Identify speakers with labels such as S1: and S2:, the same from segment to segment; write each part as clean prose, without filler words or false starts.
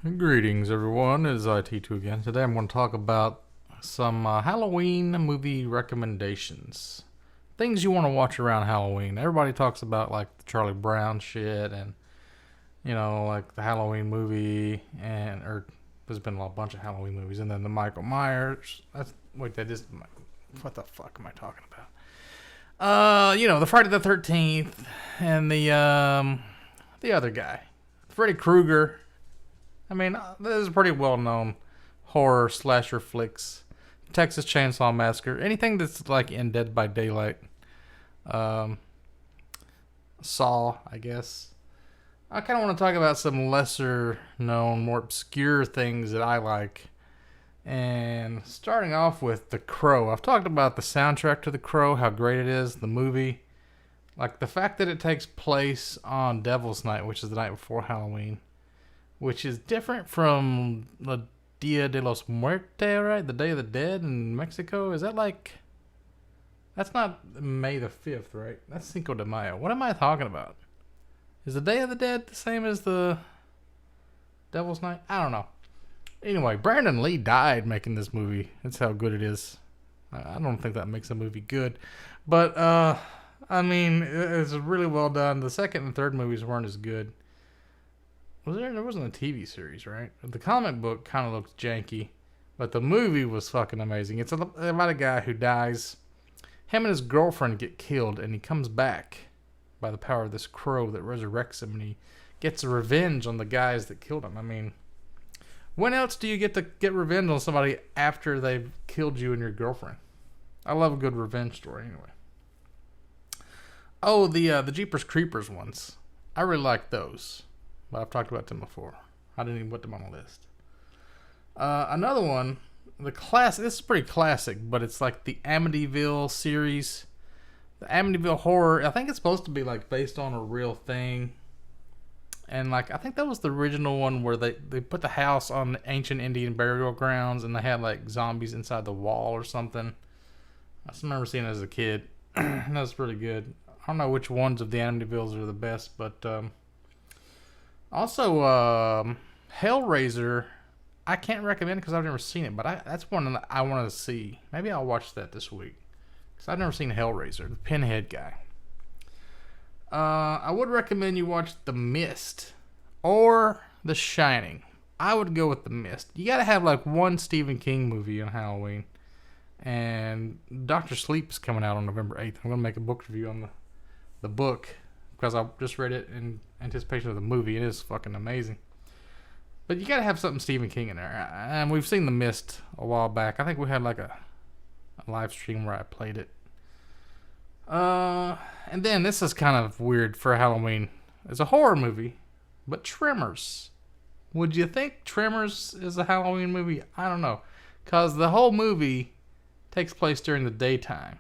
S1: Greetings, everyone. It is IT2 again. Today I'm going to talk about some Halloween movie recommendations. Things you want to watch around Halloween. Everybody talks about like the Charlie Brown shit and, like the Halloween movie, or there's been a bunch of Halloween movies, and then the Michael Myers. What the fuck am I talking about? The Friday the 13th and the other guy, Freddy Krueger. I mean, this is pretty well-known horror slasher flicks. Texas Chainsaw Massacre. Anything that's like in Dead by Daylight. Saw, I guess. I kind of want to talk about some lesser-known, more obscure things that I like. And starting off with The Crow. I've talked about the soundtrack to The Crow, how great it is, the movie. Like the fact that it takes place on Devil's Night, which is the night before Halloween. Which is different from the Dia de los Muertos, right? The Day of the Dead in Mexico. Is that like... That's not May the 5th, right? That's Cinco de Mayo. What am I talking about? Is the Day of the Dead the same as the Devil's Night? I don't know. Anyway, Brandon Lee died making this movie. That's how good it is. I don't think that makes a movie good. But, it's really well done. The second and third movies weren't as good. There wasn't a TV series, right? The comic book kind of looks janky, but the movie was fucking amazing. It's about a guy who dies. Him and his girlfriend get killed, and he comes back by the power of this crow that resurrects him, and he gets revenge on the guys that killed him. I mean, when else do you get to get revenge on somebody after they've killed you and your girlfriend? I love a good revenge story anyway. Oh, the Jeepers Creepers ones. I really like those. But I've talked about them before. I didn't even put them on the list. Another one, this is pretty classic, but it's like the Amityville series. The Amityville horror, I think it's supposed to be like based on a real thing. And like, I think that was the original one where they put the house on ancient Indian burial grounds and they had like zombies inside the wall or something. I just remember seeing it as a kid. That was really good. I don't know which ones of the Amityvilles are the best, but... Also, Hellraiser, I can't recommend it because I've never seen it, but that's one that I want to see. Maybe I'll watch that this week because I've never seen Hellraiser, the Pinhead guy. I would recommend you watch The Mist or The Shining. I would go with The Mist. You got to have like one Stephen King movie on Halloween, and Dr. Sleep is coming out on November 8th. I'm going to make a book review on the book because I just read it in anticipation of the movie. It is fucking amazing. But you gotta have something Stephen King in there. And we've seen The Mist a while back. I think we had like a live stream where I played it. And then this is kind of weird for Halloween. It's a horror movie, but Tremors. Would you think Tremors is a Halloween movie? I don't know. Because the whole movie takes place during the daytime.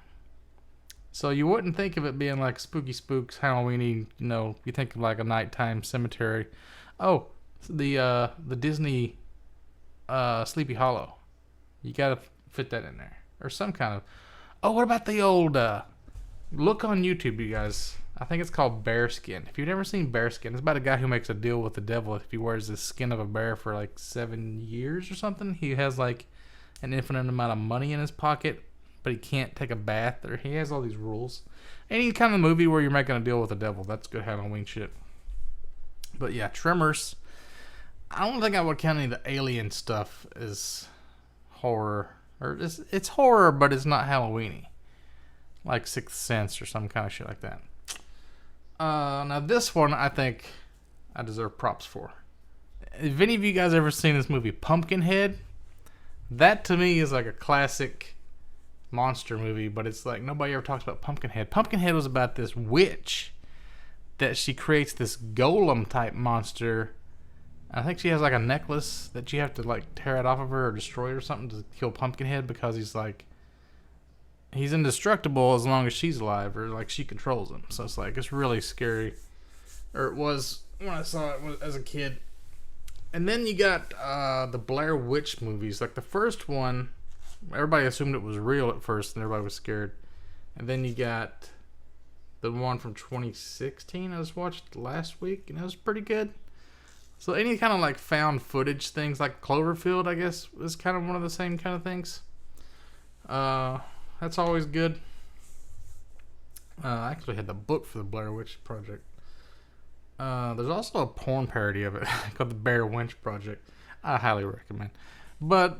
S1: So you wouldn't think of it being like spooky spooks, Halloween-y, you think of like a nighttime cemetery. Oh, the Disney Sleepy Hollow. You gotta fit that in there. Or some kind of... Oh, what about the old... look on YouTube, you guys. I think it's called Bearskin. If you've never seen Bearskin, it's about a guy who makes a deal with the devil if he wears the skin of a bear for like 7 years or something. He has like an infinite amount of money in his pocket, but he can't take a bath, or he has all these rules. Any kind of movie where you're making a deal with the devil, that's good Halloween shit. But yeah, Tremors. I don't think I would count any of the alien stuff as horror. Or it's horror, but it's not Halloween-y. Like Sixth Sense or some kind of shit like that. Now this one, I think I deserve props for. Have any of you guys ever seen this movie, Pumpkinhead? That to me is like a classic monster movie, but it's like nobody ever talks about Pumpkinhead. Pumpkinhead was about this witch that she creates this golem type monster. I think she has like a necklace that you have to like tear it off of her or destroy it or something to kill Pumpkinhead, because he's indestructible as long as she's alive, or like she controls him. So it's really scary, or it was when I saw it as a kid. And then you got the Blair Witch movies. Like the first one, everybody assumed it was real at first, and everybody was scared. And then you got the one from 2016 I just watched last week, and it was pretty good. So any kind of like found footage things, like Cloverfield, I guess, is kind of one of the same kind of things. That's always good. I actually had the book for the Blair Witch Project. There's also a porn parody of it called the Blair Witch Project. I highly recommend. But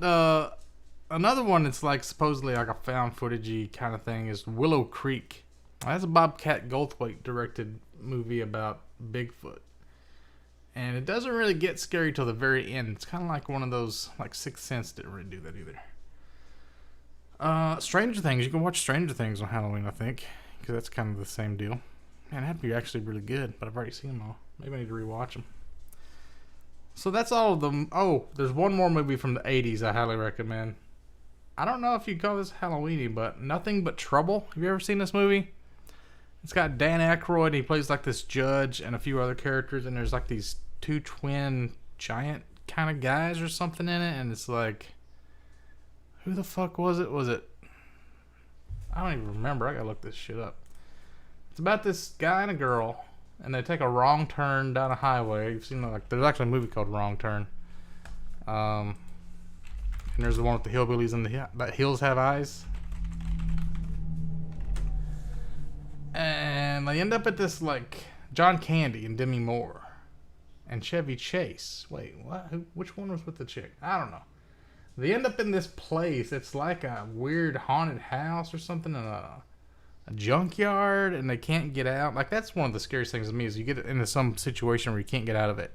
S1: another one that's like supposedly like a found footagey kind of thing is Willow Creek. That's a Bobcat Goldthwait directed movie about Bigfoot. And it doesn't really get scary till the very end. It's kind of like one of those, like Sixth Sense didn't really do that either. Stranger Things. You can watch Stranger Things on Halloween, I think. Because that's kind of the same deal. Man, that'd be actually really good. But I've already seen them all. Maybe I need to rewatch them. So that's all of them. Oh, there's one more movie from the 80s I highly recommend. I don't know if you'd call this Halloweeny, but Nothing But Trouble. Have you ever seen this movie? It's got Dan Aykroyd. He plays like this judge and a few other characters. And there's like these two twin giant kind of guys or something in it. And it's like, who the fuck was it? I don't even remember. I gotta look this shit up. It's about this guy and a girl. And they take a wrong turn down a highway. You've seen like there's actually a movie called Wrong Turn. And there's the one with the hillbillies and that hills have eyes. And they end up at this like John Candy and Demi Moore and Chevy Chase. Wait, what? Which one was with the chick? I don't know. They end up in this place. It's like a weird haunted house or something in a junkyard, and they can't get out. Like, that's one of the scariest things to me is you get into some situation where you can't get out of it.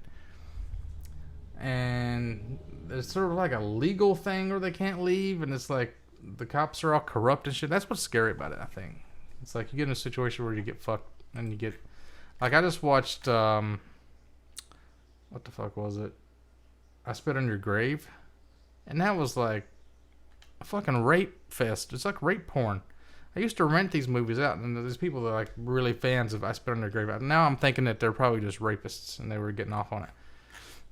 S1: And there's sort of like a legal thing where they can't leave, and it's like the cops are all corrupt and shit. That's what's scary about it, I think. It's like you get in a situation where you get fucked, and you get... Like, I just watched, what the fuck was it? I Spit on Your Grave. And that was like a fucking rape fest. It's like rape porn. I used to rent these movies out, and there's people that are like really fans of I Spit on Their Grave. Now I'm thinking that they're probably just rapists, and they were getting off on it.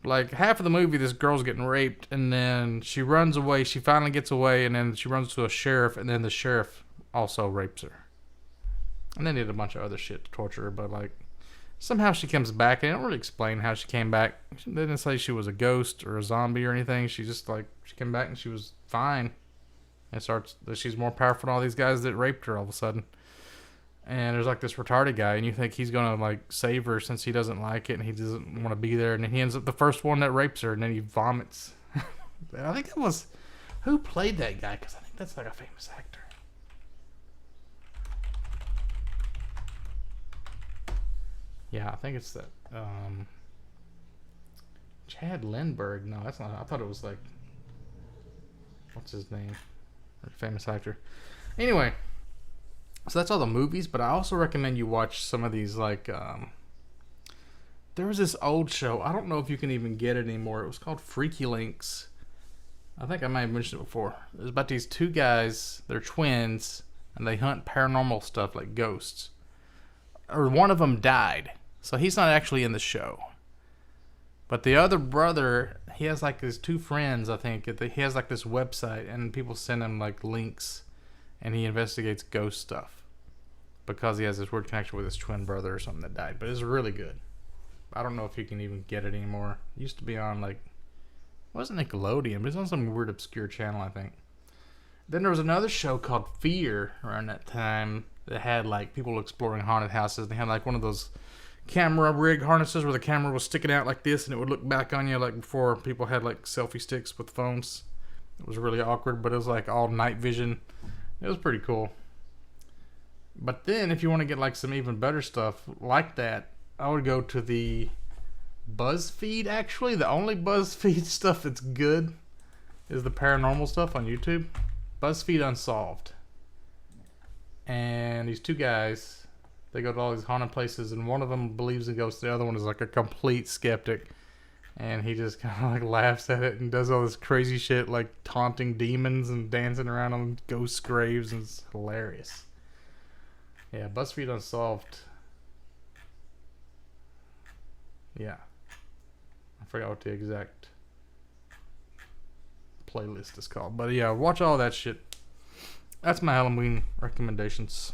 S1: Like, half of the movie, this girl's getting raped, and then she runs away. She finally gets away, and then she runs to a sheriff, and then the sheriff also rapes her. And they did a bunch of other shit to torture her, but like, somehow she comes back. They don't really explain how she came back. They didn't say she was a ghost or a zombie or anything. She just like, she came back and she was fine. And she's more powerful than all these guys that raped her all of a sudden. And there's like this retarded guy, and you think he's gonna like save her since he doesn't like it and he doesn't want to be there, and then he ends up the first one that rapes her, and then he vomits. I think that was, who played that guy? Because I think that's like a famous actor. Yeah, I think it's that Chad Lindbergh. No, that's not. I thought it was like, what's his name? Famous actor. Anyway, so that's all the movies, but I also recommend you watch some of these, like, there was this old show. I don't know if you can even get it anymore. It was called Freaky Links. I think I might have mentioned it before. It was about these two guys. They're twins, and they hunt paranormal stuff like ghosts. Or one of them died, so he's not actually in the show. But the other brother, he has like his two friends, I think. He has like this website, and people send him like links, and he investigates ghost stuff because he has this weird connection with his twin brother or something that died. But it's really good. I don't know if you can even get it anymore. It used to be on like, it wasn't Nickelodeon, but it's on some weird obscure channel, I think. Then there was another show called Fear around that time that had like people exploring haunted houses. They had like one of those camera rig harnesses where the camera was sticking out like this and it would look back on you, like before people had like selfie sticks with phones. It was really awkward, but it was like all night vision. It was pretty cool. But then if you want to get like some even better stuff like that, I would go to the BuzzFeed. Actually, the only BuzzFeed stuff that's good is the paranormal stuff on YouTube. BuzzFeed Unsolved. And these two guys, they go to all these haunted places, and one of them believes in ghosts. The other one is like a complete skeptic, and he just kind of like laughs at it and does all this crazy shit, like taunting demons and dancing around on ghost graves, and it's hilarious. Yeah, BuzzFeed Unsolved. Yeah, I forgot what the exact playlist is called, but yeah, watch all that shit. That's my Halloween recommendations.